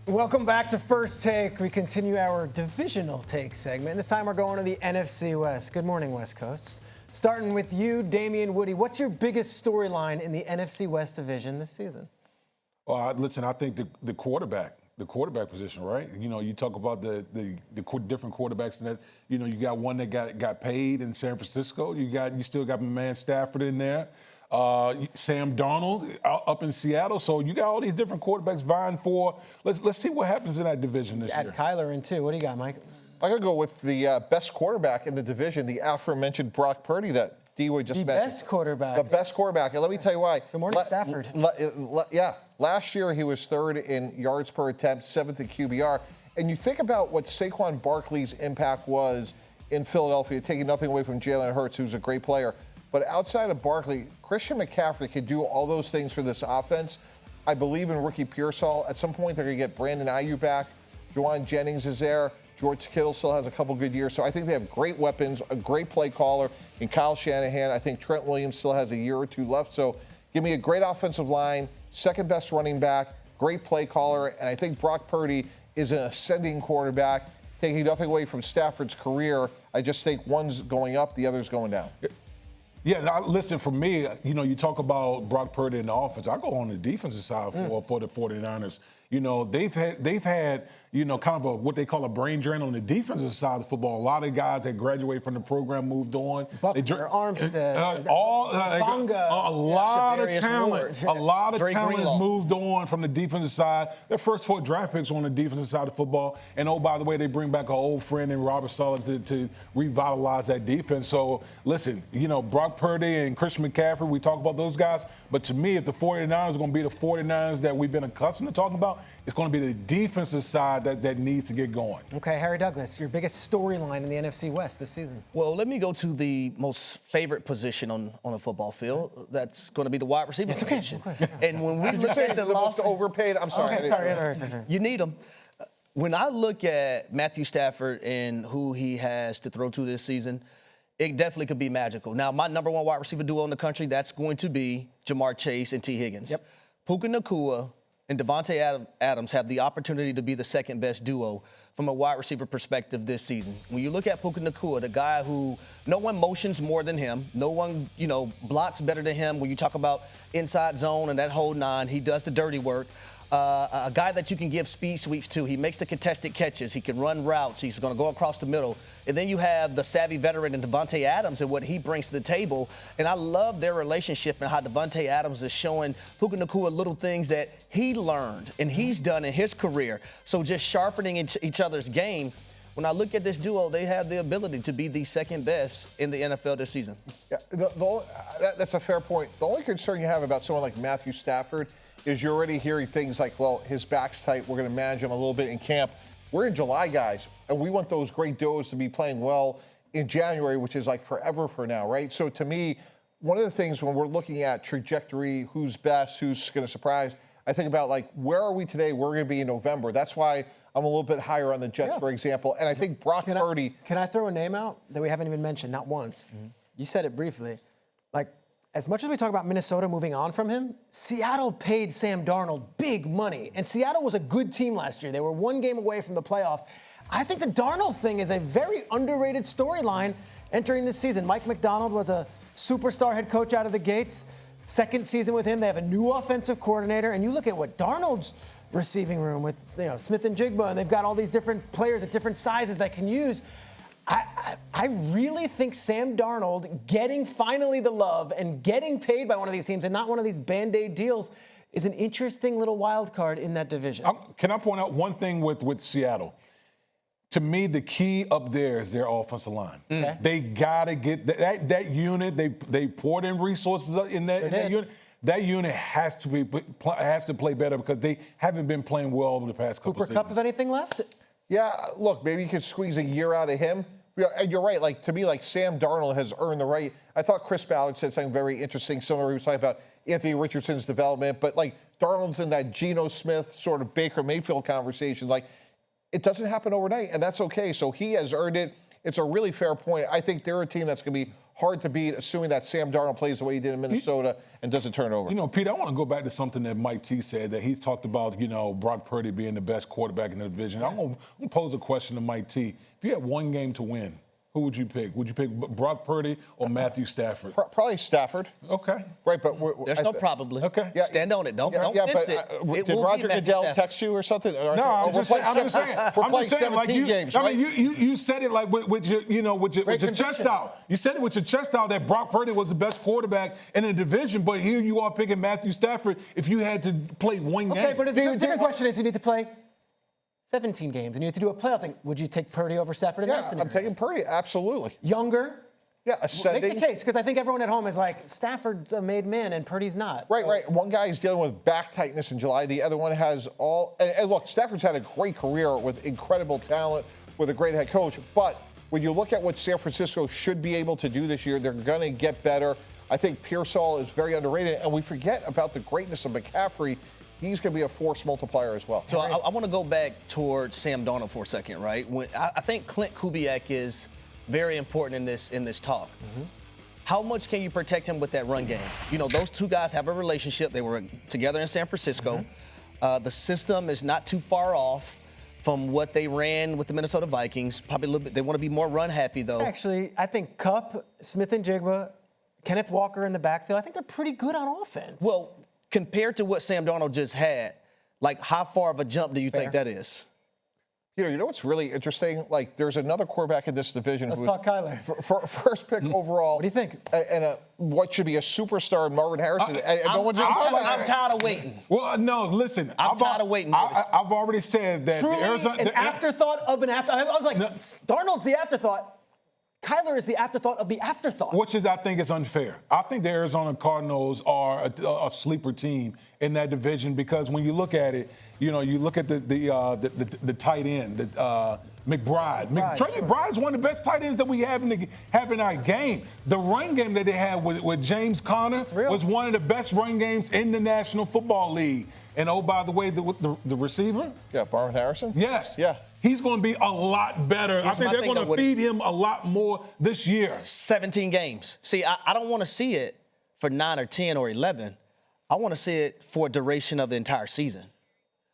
Welcome back to First Take. We continue our divisional take segment. This time we're going to the NFC West. Good morning, West Coast. Starting with you, Damien Woody. What's your biggest storyline in the NFC West division this season? Well, listen, I think the quarterback position, right? You know, you talk about the different quarterbacks, and that, you know, you got one that got paid in San Francisco. You still got my man Stafford in there. Sam Darnold up in Seattle. So you got all these different quarterbacks vying for. Let's see what happens in that division this year. Add Kyler in too. What do you got, Mike? I'm going to go with the best quarterback in the division, the aforementioned Brock Purdy that D-Wood just mentioned. The best quarterback. The best quarterback. And let me tell you why. Good morning, Stafford. Yeah. Last year, he was third in yards per attempt, seventh in QBR. And you think about what Saquon Barkley's impact was in Philadelphia, taking nothing away from Jalen Hurts, who's a great player. But outside of Barkley, Christian McCaffrey could do all those things for this offense. I believe in Ricky Pearsall. At some point, they're going to get Brandon Ayuk back. Juwan Jennings is there. George Kittle still has a couple good years. So I think they have great weapons, a great play caller in Kyle Shanahan. I think Trent Williams still has a year or two left. So give me a great offensive line, second best running back, great play caller. And I think Brock Purdy is an ascending quarterback, taking nothing away from Stafford's career. I just think one's going up, the other's going down. Yeah, now, listen, for me, you know, you talk about Brock Purdy in the offense. I go on the defensive side for the 49ers. You know, they've had, you know, kind of what they call a brain drain on the defensive side of football. A lot of guys that graduated from the program moved on. Buckner, Armstead, Fonga, a lot of talent. A lot of talent has moved on from the defensive side. Their first 4 draft picks on the defensive side of football. And, oh, by the way, they bring back an old friend in Robert Saleh to revitalize that defense. So, listen, you know, Brock Purdy and Christian McCaffrey, we talk about those guys. But to me, if the 49ers are going to be the 49ers that we've been accustomed to talking about, it's going to be the defensive side that needs to get going. Okay, Harry Douglas, your biggest storyline in the NFC West this season. Well, let me go to the most favorite position on a football field. That's going to be the wide receiver position. Okay. And when we look at the most overpaid, I'm sorry. Okay, sorry. You need them. When I look at Matthew Stafford and who he has to throw to this season, it definitely could be magical. Now, my number one wide receiver duo in the country, that's going to be Jamar Chase and T. Higgins. Yep. Puka Nacua and Devontae Adams have the opportunity to be the second best duo from a wide receiver perspective this season. When you look at Puka Nacua, the guy who no one motions more than him, no one, you know, blocks better than him. When you talk about inside zone and that whole nine, he does the dirty work. A guy that you can give speed sweeps to. He makes the contested catches. He can run routes. He's going to go across the middle. And then you have the savvy veteran in Devontae Adams and what he brings to the table. And I love their relationship and how Devontae Adams is showing Puka Nacua little things that he learned and he's done in his career. So just sharpening each other's game. When I look at this duo, they have the ability to be the second best in the NFL this season. Yeah, that's a fair point. The only concern you have about someone like Matthew Stafford is you're already hearing things like, well, his back's tight. We're going to manage him a little bit in camp. We're in July, guys, and we want those great duos to be playing well in January, which is like forever for now, right? So to me, one of the things when we're looking at trajectory, who's best, who's going to surprise, I think about, like, where are we today? We're going to be in November. That's why I'm a little bit higher on the Jets, for example. And I think Brock Purdy. Can I throw a name out that we haven't even mentioned, not once? You said it briefly. Like, as much as we talk about Minnesota moving on from him, Seattle paid Sam Darnold big money. And Seattle was a good team last year. They were one game away from the playoffs. I think the Darnold thing is a very underrated storyline entering this season. Mike McDonald was a superstar head coach out of the gates. Second season with him, they have a new offensive coordinator. And you look at what Darnold's receiving room with, you know, Smith and Jigba, and they've got all these different players at different sizes that can use. I really think Sam Darnold getting finally the love and getting paid by one of these teams and not one of these Band-Aid deals is an interesting little wild card in that division. Can I point out one thing with Seattle? To me, the key up there is their offensive line. Okay. They got to get that unit. They poured in resources in that unit. That unit has to play better because they haven't been playing well over the past couple seasons. Cooper Kupp, have anything left? Yeah, look, maybe you could squeeze a year out of him. And you're right, like, to me, like, Sam Darnold has earned the right. I thought Chris Ballard said something very interesting, similar. He was talking about Anthony Richardson's development, but, like, Darnold's in that Geno Smith sort of Baker Mayfield conversation. Like, it doesn't happen overnight, and that's okay. So he has earned it. It's a really fair point. I think they're a team that's going to be hard to beat, assuming that Sam Darnold plays the way he did in Minnesota and doesn't turn over. You know, Pete, I want to go back to something that Mike T said, that he's talked about, Brock Purdy being the best quarterback in the division. I'm going to pose a question to Mike T. If you had one game to win, who would you pick? Would you pick Brock Purdy or Matthew Stafford? Probably Stafford. Okay. Right, but there's no probably. Okay. Yeah. Stand on it. Don't fix it. Did Roger Goodell text you or something? No, I'm just saying. We're playing 17 games, right? I mean, you said it like with your chest out. You said it with your chest out that Brock Purdy was the best quarterback in the division, but here you are picking Matthew Stafford if you had to play one game. Okay, but the different question is, you need to play 17 games, and you have to do a playoff thing. Would you take Purdy over Stafford in that scenario? I'm taking Purdy, absolutely. Younger? Yeah, ascending. Make the case, because I think everyone at home is like, Stafford's a made man and Purdy's not. Right. One guy is dealing with back tightness in July. The other one has all. And look, Stafford's had a great career with incredible talent, with a great head coach. But when you look at what San Francisco should be able to do this year, they're going to get better. I think Pearsall is very underrated, and we forget about the greatness of McCaffrey. He's going to be a force multiplier as well. So I want to go back towards Sam Darnold for a second, right? I think Clint Kubiak is very important in this talk. Mm-hmm. How much can you protect him with that run game? Those two guys have a relationship. They were together in San Francisco. Mm-hmm. The system is not too far off from what they ran with the Minnesota Vikings. Probably a little bit. They want to be more run happy, though. Actually, I think Kupp, Smith and Jigba, Kenneth Walker in the backfield, I think they're pretty good on offense. Well, compared to what Sam Darnold just had, like, how far of a jump do you think that is? You know what's really interesting? Like, there's another quarterback in this division Let's talk Kyler. For first pick overall. What do you think? And what should be a superstar, Marvin Harrison. I'm tired of waiting. Well, no, listen. I'm tired of waiting. I've already said that. Truly an afterthought of an afterthought. I was like, Darnold's the afterthought. Kyler is the afterthought of the afterthought. Which I think is unfair. I think the Arizona Cardinals are a sleeper team in that division because when you look at it, you look at the tight end, McBride. Trey McBride's one of the best tight ends that we have in our game. The run game that they had with James Conner was one of the best run games in the National Football League. And oh, by the way, the receiver? Yeah, Marvin Harrison? Yes. Yeah. He's going to be a lot better. I think they're going to feed him a lot more this year. 17 games. See, I don't want to see it for 9 or 10 or 11. I want to see it for a duration of the entire season.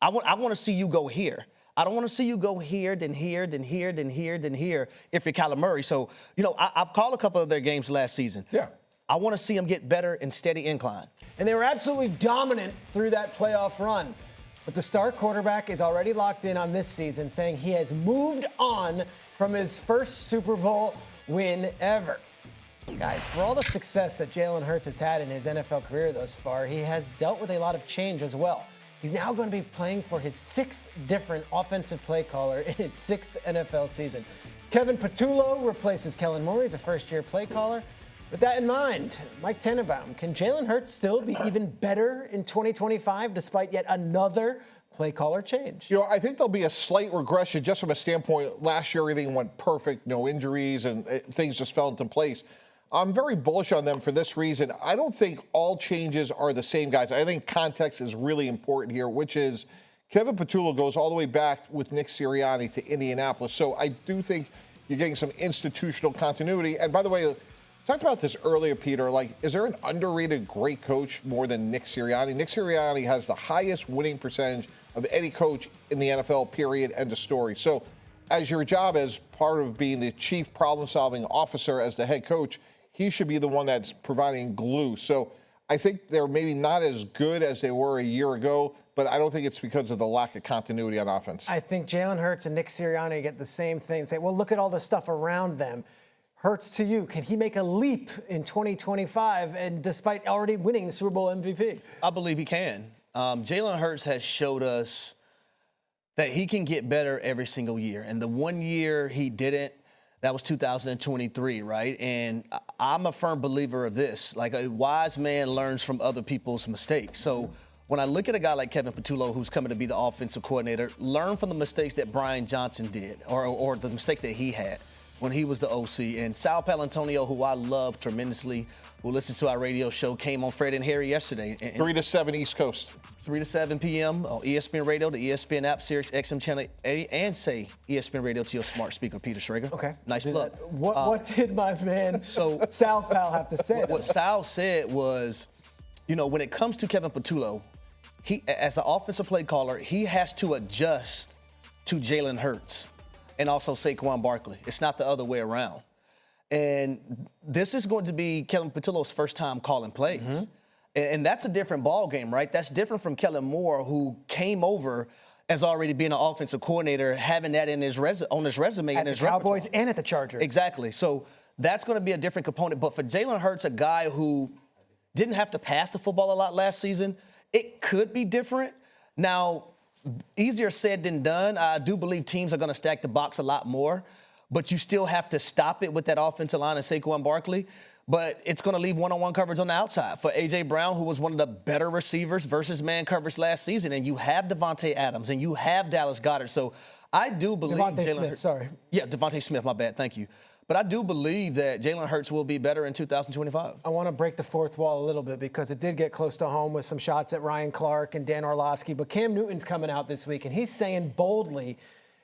I want to see you go here. I don't want to see you go here, then here, then here, then here, then here if you're Kyler Murray. So, I've called a couple of their games last season. Yeah. I want to see them get better and steady incline. And they were absolutely dominant through that playoff run. But the star quarterback is already locked in on this season, saying he has moved on from his first Super Bowl win ever. Guys, for all the success that Jalen Hurts has had in his NFL career thus far, he has dealt with a lot of change as well. He's now going to be playing for his 6th different offensive play caller in his 6th NFL season. Kevin Patullo replaces Kellen Moore as a first-year play caller. With that in mind, Mike Tannenbaum, can Jalen Hurts still be even better in 2025 despite yet another play caller change? I think there'll be a slight regression just from a standpoint. Last year, everything went perfect, no injuries, and things just fell into place. I'm very bullish on them for this reason. I don't think all changes are the same, guys. I think context is really important here, which is Kevin Patullo goes all the way back with Nick Sirianni to Indianapolis. So I do think you're getting some institutional continuity. And by the way, talked about this earlier, Peter. Like, is there an underrated great coach more than Nick Sirianni? Nick Sirianni has the highest winning percentage of any coach in the NFL, period, end of story. So as your job as part of being the chief problem-solving officer as the head coach, he should be the one that's providing glue. So I think they're maybe not as good as they were a year ago, but I don't think it's because of the lack of continuity on offense. I think Jalen Hurts and Nick Sirianni get the same thing. Say, well, look at all the stuff around them. Hurts to you. Can he make a leap in 2025 and despite already winning the Super Bowl MVP? I believe he can. Jalen Hurts has showed us that he can get better every single year. And the one year he didn't, that was 2023, right? And I'm a firm believer of this. Like, a wise man learns from other people's mistakes. So when I look at a guy like Kevin Patullo, who's coming to be the offensive coordinator, learn from the mistakes that Brian Johnson did or the mistakes that he had. when he was the OC. And Sal Palantonio, who I love tremendously, who listens to our radio show, came on Fred and Harry yesterday. 3 to 7 East Coast. 3 to 7 p.m. on ESPN Radio, the ESPN app, Sirius XM Channel 80, and say ESPN Radio to your smart speaker, Peter Schrager. Okay. Nice plug. What did my man Sal Pal have to say? What Sal said was, you know, when it comes to Kevin Patullo, he, as an offensive play caller, he has to adjust to Jalen Hurts and also Saquon Barkley. It's not the other way around. And this is going to be Kevin Patullo's first time calling plays. Mm-hmm. And that's a different ball game, right? That's different from Kellen Moore, who came over as already being an offensive coordinator, having that in his on his resume. At the Cowboys and at the Chargers. Exactly. So that's going to be a different component. But for Jalen Hurts, a guy who didn't have to pass the football a lot last season, it could be different. Now, easier said than done. I do believe teams are going to stack the box a lot more, but you still have to stop it with that offensive line and Saquon Barkley. But it's going to leave one-on-one coverage on the outside for A.J. Brown, who was one of the better receivers versus man coverage last season. And you have Devontae Adams and you have Dallas Goedert. So I do believe Devontae Smith, sorry. Yeah, Devontae Smith, my bad. Thank you. But I do believe that Jalen Hurts will be better in 2025. I want to break the fourth wall a little bit because it did get close to home with some shots at Ryan Clark and Dan Orlovsky. But Cam Newton's coming out this week, and he's saying boldly,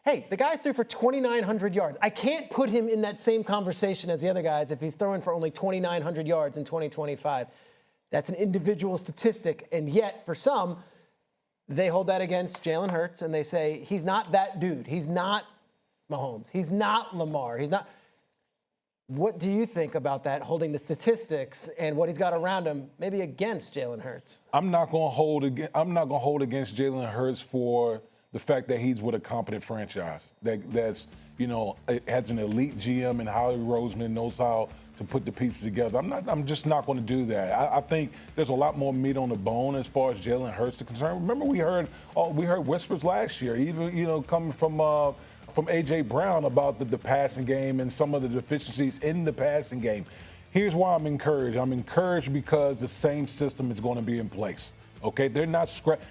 hey, the guy threw for 2,900 yards. I can't put him in that same conversation as the other guys if he's throwing for only 2,900 yards in 2025. That's an individual statistic, and yet for some, they hold that against Jalen Hurts, and they say he's not that dude. He's not Mahomes. He's not Lamar. He's not. What do you think about that, holding the statistics and what he's got around him, maybe against Jalen Hurts? I'm not going to hold against Jalen Hurts for the fact that he's with a competent franchise that's, you know, has an elite GM, and Howie Roseman knows how to put the pieces together. I'm just not going to do that. I think there's a lot more meat on the bone as far as Jalen Hurts is concerned. Remember, we heard whispers last year, even, you know, coming from A.J. Brown about the passing game and some of the deficiencies in the passing game. Here's why I'm encouraged. I'm encouraged because the same system is going to be in place. Okay, they're not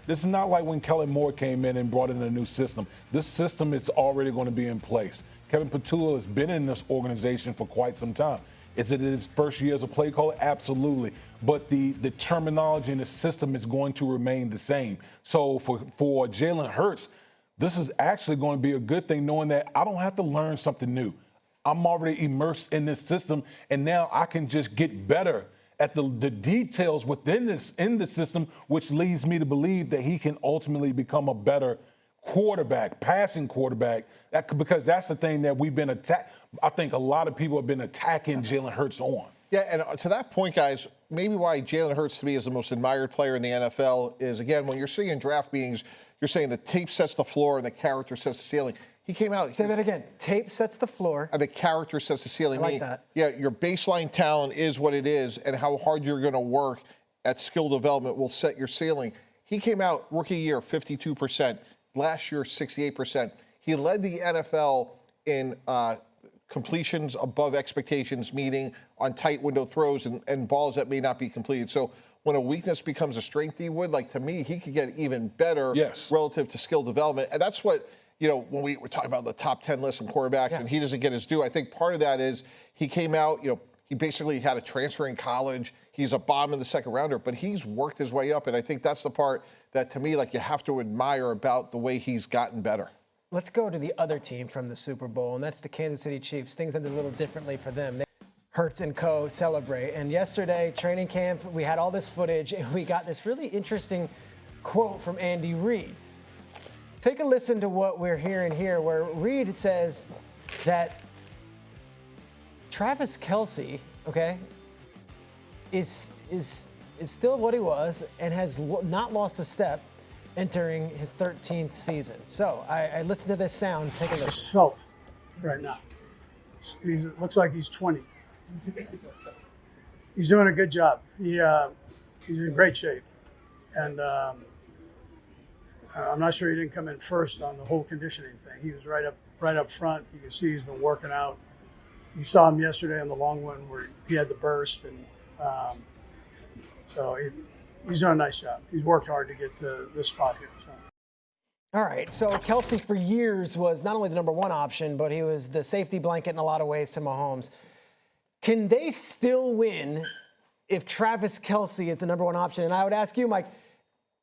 This is not like when Kellen Moore came in and brought in a new system. This system is already going to be in place. Kevin Patullo has been in this organization for quite some time. Is it his first year as a play caller? Absolutely. But the terminology and the system is going to remain the same. So for Jalen Hurts, this is actually going to be a good thing, knowing that I don't have to learn something new. I'm already immersed in this system, and now I can just get better at the details within the system, which leads me to believe that he can ultimately become a better quarterback, passing quarterback, because that's the thing that we've been I think a lot of people have been attacking Jalen Hurts on. Yeah, and to that point, guys, maybe why Jalen Hurts to me is the most admired player in the NFL is, again, when you're seeing in draft meetings, you're saying the tape sets the floor and the character sets the ceiling. He came out. Say that again. Tape sets the floor. And the character sets the ceiling. I like that. Yeah, your baseline talent is what it is, and how hard you're going to work at skill development will set your ceiling. He came out rookie year 52%, last year 68%. He led the NFL in completions above expectations, meaning on tight window throws and balls that may not be completed. So when a weakness becomes a strength, to me, he could get even better relative to skill development. And that's what, you know, when we were talking about the top 10 list of quarterbacks and he doesn't get his due, I think part of that is he came out, you know, he basically had a transfer in college. He's a bottom of the second rounder, but he's worked his way up. And I think that's the part that, to me, you have to admire about the way he's gotten better. Let's go to the other team from the Super Bowl, and that's the Kansas City Chiefs. Things ended a little differently for them. Hurts and co. celebrate. And yesterday, training camp, we had all this footage, and we got this really interesting quote from Andy Reid. Take a listen to what we're hearing here, where Reid says that Travis Kelce, okay, is still what he was and has not lost a step entering his 13th season. So I listened to this sound. Take a listen. It's felt right now. It looks like he's 20. He's doing a good job. He's in great shape. And I'm not sure he didn't come in first on the whole conditioning thing. He was right up front. You can see he's been working out. You saw him yesterday on the long one where he had the burst. And so he's doing a nice job. He's worked hard to get to this spot here. So. All right, so Kelce for years was not only the number one option, but he was the safety blanket in a lot of ways to Mahomes. Can they still win if Travis Kelce is the number one option? And I would ask you, Mike,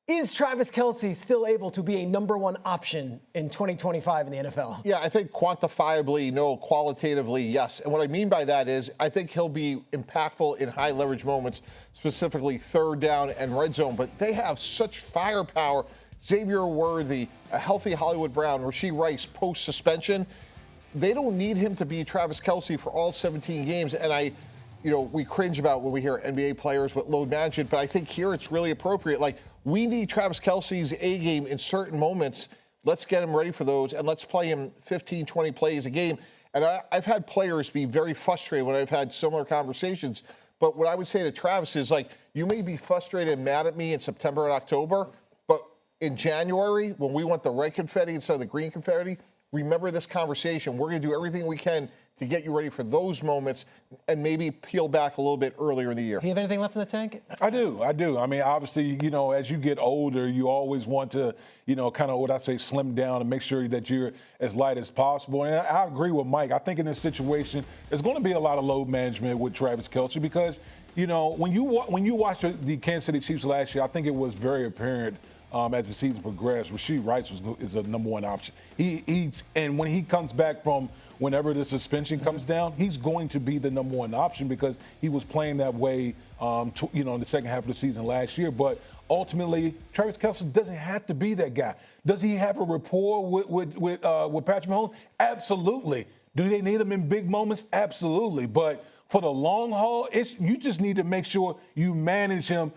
is Travis Kelce still able to be a number one option in 2025 in the NFL? Yeah, I think quantifiably, no. Qualitatively, yes. And what I mean by that is I think he'll be impactful in high leverage moments, specifically third down and red zone. But they have such firepower. Xavier Worthy, a healthy Hollywood Brown, Rashee Rice post-suspension. They don't need him to be Travis Kelce for all 17 games. And we cringe about when we hear NBA players with load management, but I think here it's really appropriate. Like, we need Travis Kelce's A game in certain moments. Let's get him ready for those, and let's play him 15, 20 plays a game. And I've had players be very frustrated when I've had similar conversations. But what I would say to Travis is, like, you may be frustrated and mad at me in September and October, but in January, when we want the red confetti instead of the green confetti, remember this conversation. We're going to do everything we can to get you ready for those moments and maybe peel back a little bit earlier in the year. Do you have anything left in the tank? I do. I mean, obviously, as you get older, you always want to, kind of what I say, slim down and make sure that you're as light as possible. And I agree with Mike. I think in this situation, there's going to be a lot of load management with Travis Kelce because, when you watch the Kansas City Chiefs last year, I think it was very apparent as the season progressed. Rashee Rice is a number one option. And when he comes back from whenever the suspension comes down, he's going to be the number one option because he was playing that way, in the second half of the season last year. But ultimately, Travis Kelce doesn't have to be that guy. Does he have a rapport with Patrick Mahomes? Absolutely. Do they need him in big moments? Absolutely. But for the long haul, you just need to make sure you manage him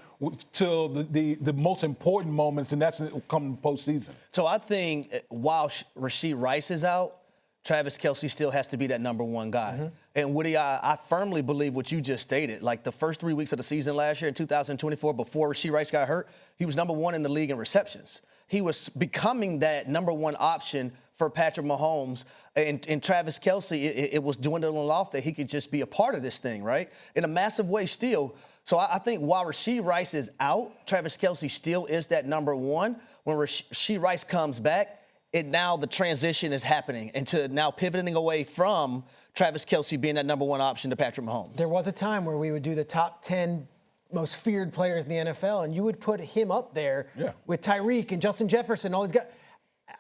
till the most important moments, and that's coming postseason. So I think while Rashee Rice is out, Travis Kelce still has to be that number one guy. Mm-hmm. And Woody, I firmly believe what you just stated. Like the first 3 weeks of the season last year in 2024, before Rashee Rice got hurt, he was number one in the league in receptions. He was becoming that number one option for Patrick Mahomes. And Travis Kelce, it was dwindling off that he could just be a part of this thing, right? In a massive way still. So I think while Rashee Rice is out, Travis Kelce still is that number one. When Rashee Rice comes back, now the transition is happening into now pivoting away from Travis Kelce being that number one option to Patrick Mahomes. There was a time where we would do the top 10 most feared players in the NFL, and you would put him up there with Tyreek and Justin Jefferson, all these guys.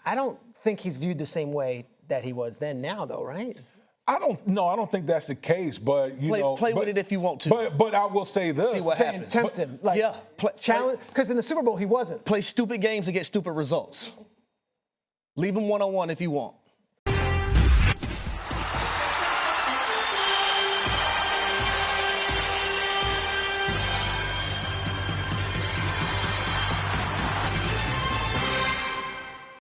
I don't think he's viewed the same way that he was then now, though, right? I don't think that's the case, but play with it if you want to. But I will say this: see what happens. Tempt him, challenge, because in the Super Bowl he wasn't. Play stupid games and get stupid results. Leave him one-on-one if you want.